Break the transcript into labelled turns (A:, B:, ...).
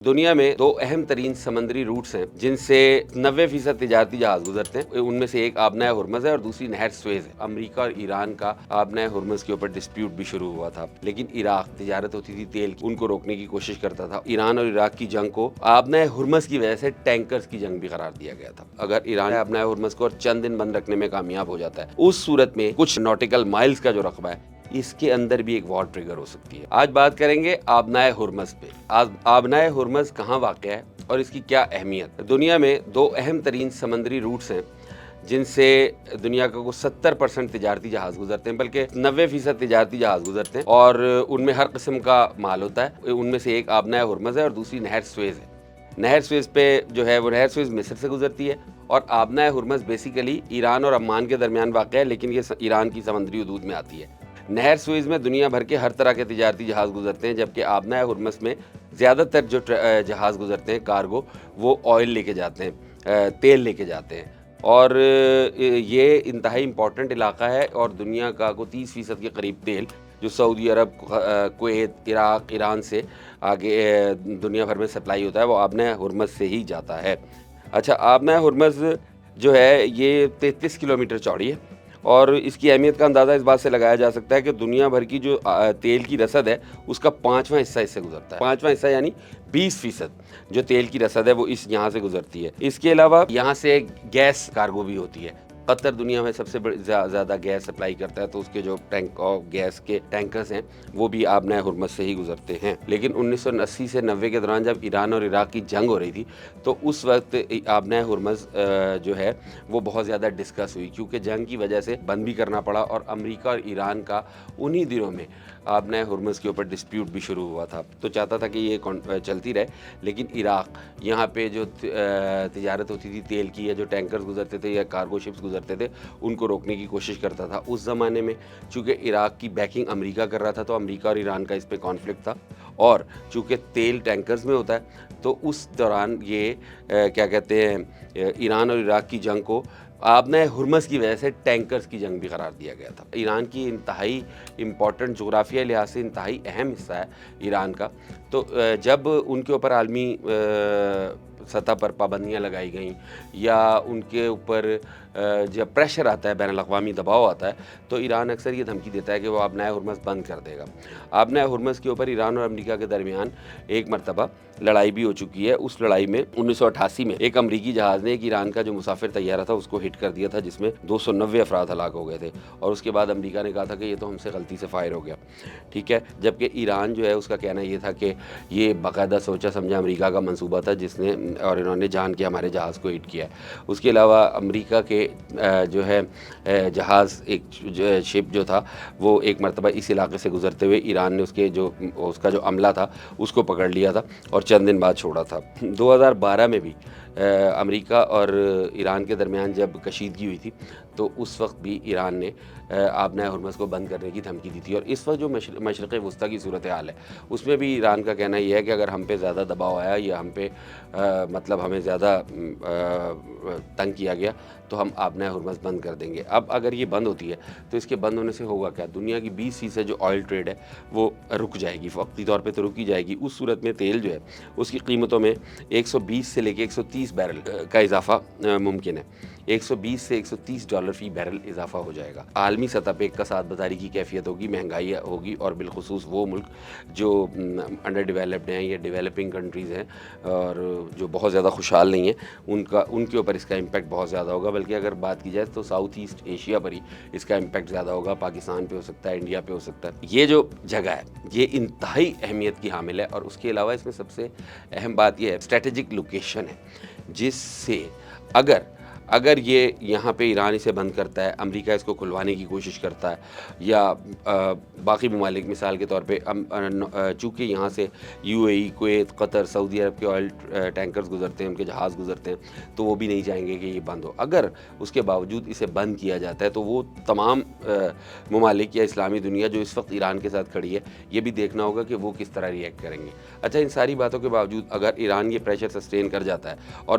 A: دنیا میں دو اہم ترین سمندری روٹس ہیں جن سے 90% تجارتی جہاز گزرتے ہیں. ان میں سے ایک آبنائے ہرمز ہے اور دوسری نہر سویز ہے. امریکہ اور ایران کا آبنائے ہرمز کے اوپر ڈسپیوٹ بھی شروع ہوا تھا، لیکن عراق تجارت ہوتی تھی تیل کی، ان کو روکنے کی کوشش کرتا تھا. ایران اور عراق کی جنگ کو آبنائے ہرمز کی وجہ سے ٹینکرز کی جنگ بھی قرار دیا گیا تھا. اگر ایران آبنائے ہرمز کو اور چند دن بند رکھنے میں کامیاب ہو جاتا ہے، اس صورت میں کچھ نوٹیکل مائلز کا جو رقبہ ہے اس کے اندر بھی ایک وار ٹریگر ہو سکتی ہے. آج بات کریں گے آبنائے ہرمز پہ. آبنائے ہرمز کہاں واقع ہے اور اس کی کیا اہمیت؟ دنیا میں دو اہم ترین سمندری روٹس ہیں جن سے دنیا کا کو 70% تجارتی جہاز گزرتے ہیں، بلکہ 90% تجارتی جہاز گزرتے ہیں، اور ان میں ہر قسم کا مال ہوتا ہے. ان میں سے ایک آبنائے ہرمز ہے اور دوسری نہر سویز ہے. نہر سویز پہ جو ہے وہ نہر سویز مصر سے گزرتی ہے، اور آبنائے ہرمز بیسیکلی ایران اور عمان کے درمیان واقع ہے، لیکن یہ ایران کی سمندری حدود میں آتی ہے. نہر سویز میں دنیا بھر کے ہر طرح کے تجارتی جہاز گزرتے ہیں، جبکہ آبنائے ہرمز میں زیادہ تر جو جہاز گزرتے ہیں کارگو، وہ آئل لے کے جاتے ہیں، تیل لے کے جاتے ہیں. اور یہ انتہائی امپورٹنٹ علاقہ ہے، اور دنیا کا کو 30% کے قریب تیل جو سعودی عرب، کویت، عراق، ایران سے آگے دنیا بھر میں سپلائی ہوتا ہے، وہ آبنائے ہرمز سے ہی جاتا ہے. اچھا، آبنائے ہرمز جو ہے یہ 33 کلومیٹر چوڑی ہے، اور اس کی اہمیت کا اندازہ اس بات سے لگایا جا سکتا ہے کہ دنیا بھر کی جو تیل کی رسد ہے اس کا 5واں حصہ اس سے گزرتا ہے. 5واں حصہ یعنی 20% جو تیل کی رسد ہے وہ یہاں سے گزرتی ہے. اس کے علاوہ یہاں سے گیس کارگو بھی ہوتی ہے. قطر دنیا میں سب سے زیادہ گیس سپلائی کرتا ہے، تو اس کے جو گیس کے ٹینکرز ہیں وہ بھی آبنائے ہرمز سے ہی گزرتے ہیں. لیکن 1980 سے 90 کے دوران جب ایران اور عراق کی جنگ ہو رہی تھی تو اس وقت آبنائے ہرمز جو ہے وہ بہت زیادہ ڈسکس ہوئی، کیونکہ جنگ کی وجہ سے بند بھی کرنا پڑا، اور امریکہ اور ایران کا انہی دنوں میں آبنائے ہرمز کے اوپر ڈسپیوٹ بھی شروع ہوا تھا. تو چاہتا تھا کہ یہ چلتی رہے، لیکن عراق یہاں پہ جو تجارت ہوتی تھی تیل کی، یا جو ٹینکرز گزرتے تھے یا کارگو شپس گزرتے تھے، ان کو روکنے کی کوشش کرتا تھا. اس زمانے میں چونکہ عراق کی بیکنگ امریکہ کر رہا تھا، تو امریکہ اور ایران کا اس پہ کانفلکٹ تھا، اور چونکہ تیل ٹینکرز میں ہوتا ہے تو اس دوران یہ کیا کہتے ہیں ایران اور عراق کی جنگ کو آبنائے ہرمز کی وجہ سے ٹینکرز کی جنگ بھی قرار دیا گیا تھا. ایران کی انتہائی امپورٹنٹ جغرافیائی لحاظ سے انتہائی اہم حصہ ہے ایران کا. تو جب ان کے اوپر عالمی سطح پر پابندیاں لگائی گئیں، یا ان کے اوپر جب پریشر آتا ہے، بین الاقوامی دباؤ آتا ہے، تو ایران اکثر یہ دھمکی دیتا ہے کہ وہ آبنائے ہرمز بند کر دے گا. آبنائے ہرمز کے اوپر ایران اور امریکہ کے درمیان ایک مرتبہ لڑائی بھی ہو چکی ہے. اس لڑائی میں 1988 میں ایک امریکی جہاز نے ایک ایران کا جو مسافر طیارہ تھا اس کو ہٹ کر دیا تھا، جس میں 290 افراد ہلاک ہو گئے تھے، اور اس کے بعد امریکہ نے کہا تھا کہ یہ تو ہم سے غلطی سے فائر ہو گیا. ٹھیک ہے، جبکہ ایران جو ہے اس کا کہنا یہ تھا کہ یہ باقاعدہ سوچا سمجھا امریکہ کا منصوبہ تھا، جس نے اور انہوں نے جان کے ہمارے جہاز کو ہٹ کیا ہے. اس کے علاوہ امریکہ کے جو ہے جہاز، ایک شپ جو تھا، وہ ایک مرتبہ اس علاقے سے گزرتے ہوئے ایران نے اس کا جو عملہ تھا اس کو پکڑ لیا تھا اور چند دن بعد چھوڑا تھا. 2012 میں بھی امریکہ اور ایران کے درمیان جب کشیدگی ہوئی تھی تو اس وقت بھی ایران نے آبنائے ہرمز کو بند کرنے کی دھمکی دی تھی. اور اس وقت جو مشرق وسطیٰ کی صورتحال ہے اس میں بھی ایران کا کہنا یہ ہے کہ اگر ہم پہ زیادہ دباؤ آیا، یا ہم پہ مطلب ہمیں زیادہ تنگ کیا گیا، تو ہم آبنائے ہرمز بند کر دیں گے. اب اگر یہ بند ہوتی ہے تو اس کے بند ہونے سے ہوگا کیا؟ دنیا کی 20% جو آئل ٹریڈ ہے وہ رک جائے گی، وقتی طور پہ تو رک ہی جائے گی. اس صورت میں تیل جو ہے اس کی قیمتوں میں 120 سے لے کے 130 بیرل کا اضافہ ممکن ہے. 120 سے 130 ڈالر فی بیرل اضافہ ہو جائے گا. عالمی سطح پہ کساد بازاری کی کیفیت ہوگی، مہنگائی ہوگی، اور بالخصوص وہ ملک جو انڈر ڈیولپڈ ہیں یا ڈیولپنگ کنٹریز ہیں اور جو بہت زیادہ خوشحال نہیں ہیں، ان کے اوپر اس کا امپیکٹ بہت زیادہ ہوگا. بلکہ اگر بات کی جائے تو ساؤتھ ایسٹ ایشیا پر ہی اس کا امپیکٹ زیادہ ہوگا. پاکستان پہ ہو سکتا ہے، انڈیا پہ ہو سکتا ہے. یہ جو جگہ ہے یہ انتہائی اہمیت کی حامل ہے، اور اس کے علاوہ اس میں سب سے اہم بات یہ ہے اسٹریٹجک لوکیشن ہے، جس سے اگر یہ یہاں پہ ایران اسے بند کرتا ہے، امریکہ اس کو کھلوانے کی کوشش کرتا ہے، یا باقی ممالک مثال کے طور پہ چونکہ یہاں سے یو اے ای، کویت، قطر، سعودی عرب کے آئل ٹینکرز گزرتے ہیں، ان کے جہاز گزرتے ہیں، تو وہ بھی نہیں چاہیں گے کہ یہ بند ہو. اگر اس کے باوجود اسے بند کیا جاتا ہے تو وہ تمام ممالک یا اسلامی دنیا جو اس وقت ایران کے ساتھ کھڑی ہے، یہ بھی دیکھنا ہوگا کہ وہ کس طرح ریئیکٹ کریں گے. اچھا، ان ساری باتوں کے باوجود اگر ایران یہ پریشر سسٹین کر جاتا ہے اور